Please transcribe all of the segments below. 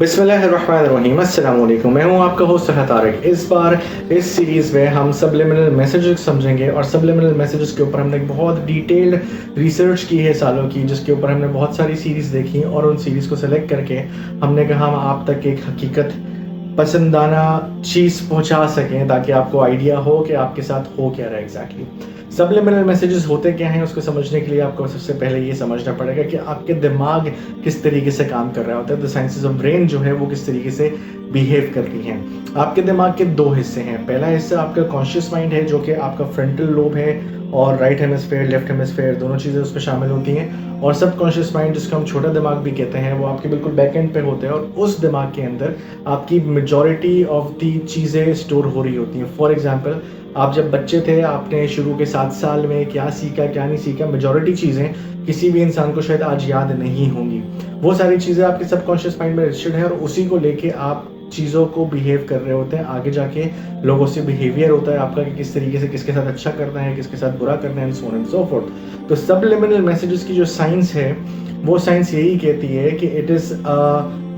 बिस्मिल्लाहिर्रहमानिर्रहीम, अस्सलाम वालेकुम। मैं हूं आपका होस्ट तारिक। इस बार इस सीरीज़ में हम सबलिमिनल मैसेजेस समझेंगे और सबलिमिनल मैसेजेस के ऊपर हमने एक बहुत डिटेल्ड रिसर्च की है सालों की, जिसके ऊपर हमने बहुत सारी सीरीज़ देखी और उन सीरीज़ को सेलेक्ट करके हमने कहा हम आप तक एक हकीकत पसंदाना चीज़ पहुंचा सकें ताकि आपको आइडिया हो कि आपके साथ हो क्या रहा है एग्जैक्टली। सबलिमिनल मैसेजेस होते क्या हैं, उसको समझने के लिए आपको सबसे पहले ये समझना पड़ेगा कि आपके दिमाग किस तरीके से काम कर रहा होता है। द साइंसेस ऑफ ब्रेन जो है वो किस तरीके से बिहेव करती हैं। आपके दिमाग के दो हिस्से हैं। पहला हिस्सा आपका कॉन्शियस माइंड है, जो कि आपका फ्रंटल लोब है, और राइट हेमिस्फेयर लेफ्ट हेमिस्फेयर दोनों चीज़ें उस पर शामिल होती हैं। और सब कॉन्शियस माइंड, जिसको हम छोटा दिमाग भी कहते हैं, वो आपके बिल्कुल बैक एंड पे होते हैं और उस दिमाग के अंदर आपकी मेजॉरिटी ऑफ दी चीज़ें स्टोर हो रही होती हैं। फॉर एग्जाम्पल, आप जब बच्चे थे, आपने शुरू के 7 साल में क्या सीखा क्या नहीं सीखा, मेजॉरिटी चीज़ें किसी भी इंसान को शायद आज याद नहीं होंगी। वो सारी चीज़ें आपके सबकॉन्शियस माइंड में रजिस्टर्ड है और उसी को लेके आप चीज़ों को बिहेव कर रहे होते हैं। आगे जाके लोगों से बिहेवियर होता है आपका कि किस तरीके से किसके साथ अच्छा करना है, किसके साथ बुरा करना है, so on and so fourth. तो सबलिमिनल मैसेजेस की जो साइंस है, वो साइंस यही कहती है कि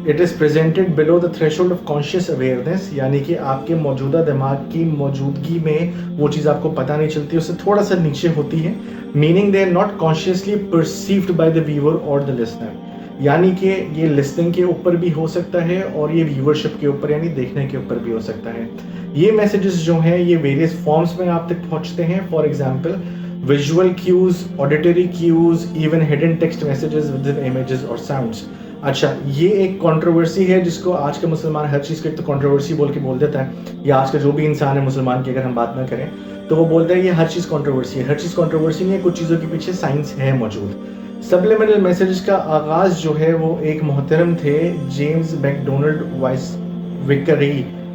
it is presented below the threshold of conscious awareness, यानी कि आपके मौजूदा दिमाग की मौजूदगी में वो चीज़ आपको पता नहीं चलती, उससे थोड़ा सा नीचे होती है। Meaning they are not consciously perceived by the viewer और द लिसनर, यानी कि ये लिसनिंग के ऊपर भी हो सकता है और ये व्यूअरशिप के ऊपर यानी देखने के ऊपर भी हो सकता है। ये मैसेजेस जो हैं ये वेरियस फॉर्म्स में आप तक पहुंचते हैं। For example, visual cues, auditory cues, even hidden text messages with images और साउंड्स। अच्छा, ये एक कंट्रोवर्सी है जिसको आज का मुसलमान हर चीज़ को एक तो कंट्रोवर्सी बोल के बोल देता है, या आज का जो भी इंसान है मुसलमान की अगर हम बात ना करें तो वो बोलता है ये हर चीज़ कंट्रोवर्सी है। हर चीज़ कंट्रोवर्सी नहीं है, कुछ चीज़ों के पीछे साइंस है मौजूद। सबलिमिनल मैसेजेस का आगाज़ जो है वो एक मोहतरम थे, जेम्स मैकडोनल्ड वाइस विकरी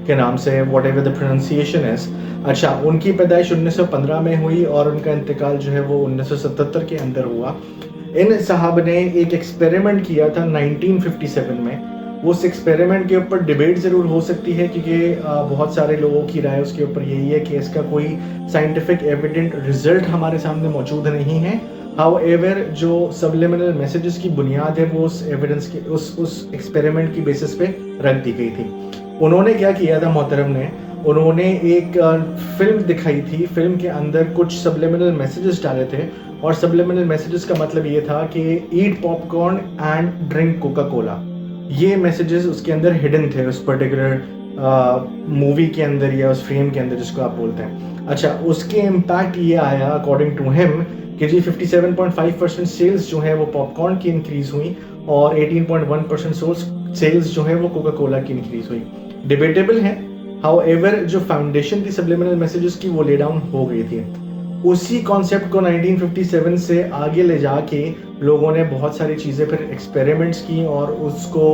के नाम से, what ever the pronunciation is. अच्छा, उनकी पैदाइश 1915 में हुई और उनका इंतकाल जो है वो 1977 के अंदर हुआ। इन साहब ने एक एक्सपेरिमेंट किया था 1957 में। उस एक्सपेरिमेंट के ऊपर डिबेट ज़रूर हो सकती है क्योंकि बहुत सारे लोगों की राय उसके ऊपर यही है कि इसका कोई साइंटिफिक एविडेंट रिजल्ट हमारे सामने मौजूद नहीं है। हाउएवर, जो सबलिमिनल मैसेजेस की बुनियाद है वो उस एविडेंस की उस एक्सपेरिमेंट की बेसिस पे रख दी गई थी। उन्होंने क्या किया था मोहतरम ने, उन्होंने एक फिल्म दिखाई थी। फिल्म के अंदर कुछ सबलिमिनल मैसेजेस डाले थे और सबलिमिनल मैसेजेस का मतलब ये था कि eat popcorn and drink Coca Cola. ये मैसेजेस उसके अंदर हिडन थे उस पर्टिकुलर मूवी के अंदर या उस फ्रेम के अंदर जिसको आप बोलते हैं। अच्छा, उसके इम्पैक्ट ये आया अकॉर्डिंग टू हिम कि जी 57.5% सेल्स जो है वो पॉपकॉर्न की इंक्रीज हुई और 18.1% सेल्स जो है वो कोका कोला की इंक्रीज हुई। डिबेटेबल है, हाउएवर जो फाउंडेशन थी सबलिमिनल मैसेजेस की वो ले डाउन हो गई थी। उसी कॉन्सेप्ट को 1957 से आगे ले जाके लोगों ने बहुत सारी चीज़ें फिर एक्सपेरिमेंट्स की और उसको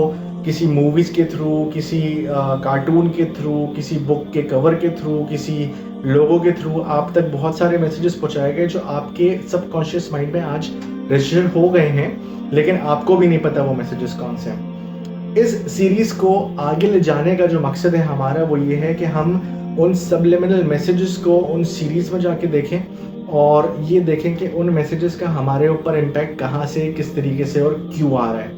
किसी मूवीज़ के थ्रू, किसी कार्टून के थ्रू, किसी बुक के कवर के थ्रू, किसी लोगों के थ्रू आप तक बहुत सारे मैसेजेस पहुंचाए गए जो आपके सबकॉन्शियस माइंड में आज रजिस्टर हो गए हैं, लेकिन आपको भी नहीं पता वो मैसेजेस कौन से हैं। इस सीरीज़ को आगे ले जाने का जो मकसद है हमारा वो ये है कि हम उन सबलिमिनल मैसेजेस को उन सीरीज़ में जाके देखें और ये देखें कि उन मैसेजेस का हमारे ऊपर इम्पैक्ट कहाँ से, किस तरीके से और क्यों आ रहा है।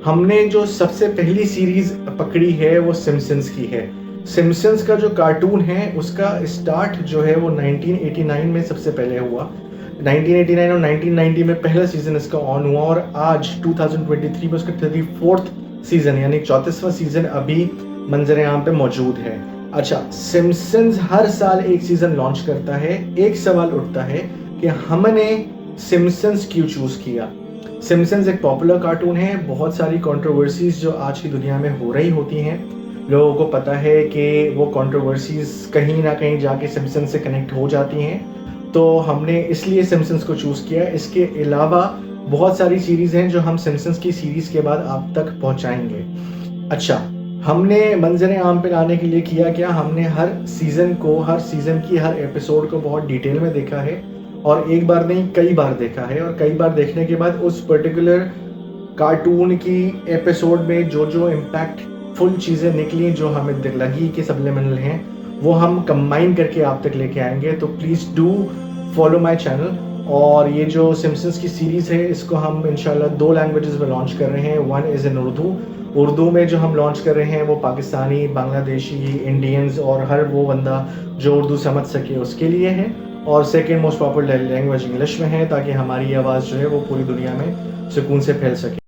हमने जो सबसे पहली सीरीज़ पकड़ी है वो सिम्पसन्स की है। सिम्पसन्स का जो कार्टून है उसका स्टार्ट जो है वो 1989 में सबसे पहले हुआ। 1989 और 1990 में पहला सीज़न इसका ऑन हुआ और आज 2023 में उसका 34th सीज़न यानी 34वां सीज़न अभी मंजर आम पे मौजूद है। अच्छा, सिम्पसन्स हर साल एक सीज़न लॉन्च करता है। एक सवाल उठता है कि हमने सिम्पसन्स क्यों चूज़ किया। सिम्पसन्स एक पॉपुलर कार्टून है, बहुत सारी कंट्रोवर्सीज जो आज की दुनिया में हो रही होती हैं, लोगों को पता है कि वो कंट्रोवर्सीज कहीं ना कहीं जाके सिम्पसन्स से कनेक्ट हो जाती हैं, तो हमने इसलिए सिम्पसन्स को चूज़ किया। इसके अलावा बहुत सारी सीरीज़ हैं जो हम सिम्पसन्स की सीरीज़ के बाद आप तक पहुंचाएंगे। अच्छा, हमने मंजर आम पे लाने के लिए किया क्या, हमने हर सीज़न की हर एपिसोड को बहुत डिटेल में देखा है और एक बार नहीं कई बार देखा है और कई बार देखने के बाद उस पर्टिकुलर कार्टून की एपिसोड में जो जो इम्पैक्टफुल चीज़ें निकली जो हमें लगी कि सबलिमिनल हैं, वो हम कंबाइन करके आप तक लेके आएंगे। तो please do follow my channel. और ये जो सिम्पसन्स की सीरीज़ है इसको हम इंशाल्लाह 2 लैंग्वेजेस में लॉन्च कर रहे हैं। One is in Urdu Urdu में जो हम लॉन्च कर रहे हैं वो पाकिस्तानी, बांग्लादेशी, इंडियंस और हर वो बंदा जो उर्दू समझ सके उसके लिए है। और second most popular language English में है, ताकि हमारी आवाज़ जो है वो पूरी दुनिया में सुकून से फैल सके।